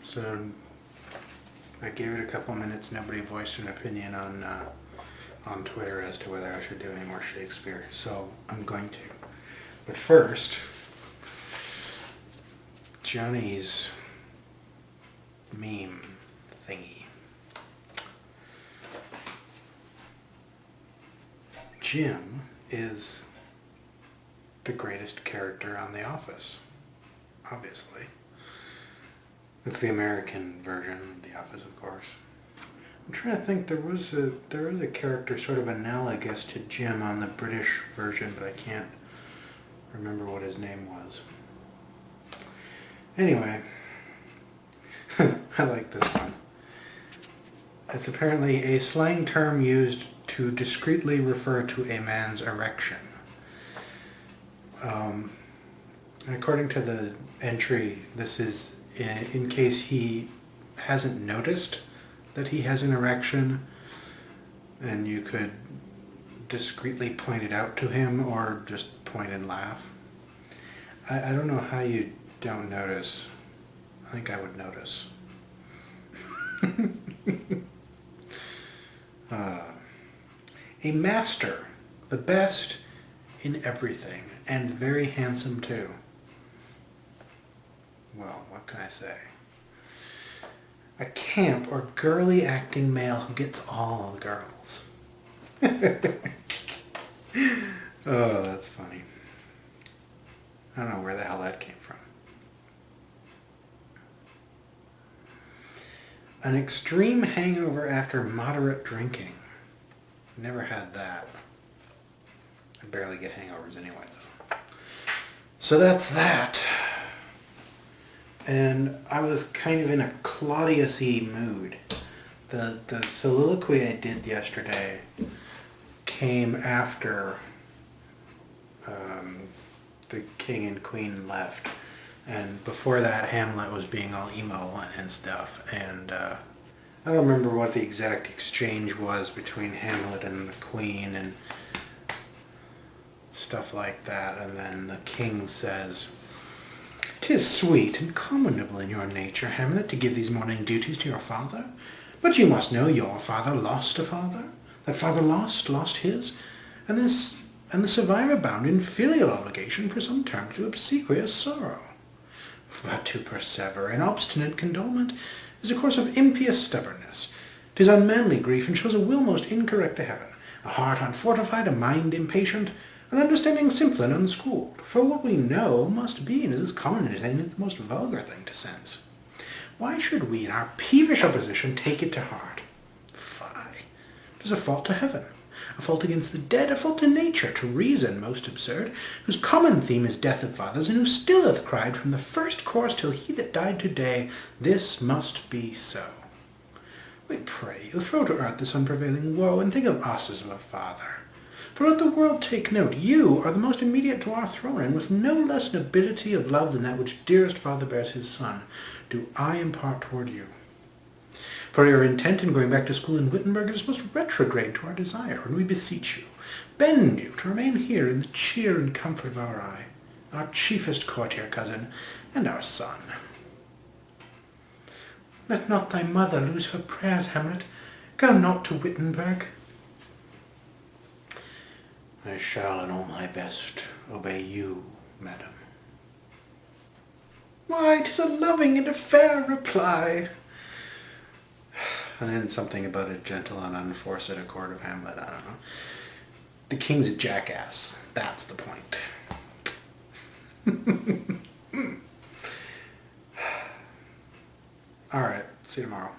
So I gave it a couple minutes. Nobody voiced an opinion on Twitter as to whether I should do any more Shakespeare. So I'm going to. But first, Johnny's meme thingy. Jim is the greatest character on The Office, obviously. It's the American version of The Office, of course. I'm trying to think, there was a character sort of analogous to Jim on the British version, but I can't remember what his name was. Anyway, I like this one. It's apparently a slang term used to discreetly refer to a man's erection. And according to the entry, this is in case he hasn't noticed that he has an erection, and you could discreetly point it out to him or just point and laugh. I don't know how you don't notice. I think I would notice. A master, the best in everything, and very handsome too. Well, what can I say? A camp or girly acting male who gets all the girls. Oh, that's funny. I don't know where the hell that came from. An extreme hangover after moderate drinking. Never had that. I barely get hangovers anyway, though. So that's that. And I was kind of in a Claudius-y mood. The soliloquy I did yesterday came after the king and queen left. And before that, Hamlet was being all emo and stuff. And I don't remember what the exact exchange was between Hamlet and the queen and stuff like that. And then the king says, "'Tis sweet and commendable in your nature, Hamlet, to give these morning duties to your father. But you must know your father lost a father. That father lost his, and the survivor bound in filial obligation for some term to obsequious sorrow. But to persever in obstinate condolement is a course of impious stubbornness. 'Tis unmanly grief, and shows a will most incorrect to heaven, a heart unfortified, a mind impatient, an understanding simple and unschooled. For what we know must be and is as common as any the most vulgar thing to sense. Why should we in our peevish opposition take it to heart? Fie! 'Tis a fault to heaven, a fault against the dead, a fault to nature, to reason most absurd, whose common theme is death of fathers, and who still hath cried from the first course till he that died today, this must be so. We pray you, throw to earth this unprevailing woe, and think of us as of a father. For let the world take note, you are the most immediate to our throne, and with no less nobility of love than that which dearest father bears his son, do I impart toward you. For your intent in going back to school in Wittenberg is most retrograde to our desire, and we beseech you, bend you to remain here in the cheer and comfort of our eye, our chiefest courtier cousin, and our son. Let not thy mother lose her prayers, Hamlet. Go not to Wittenberg. I shall in all my best obey you, madam. Why, 'tis a loving and a fair reply. And then something about a gentle and unforced accord of Hamlet, I don't know. The king's a jackass. That's the point. All right, see you tomorrow.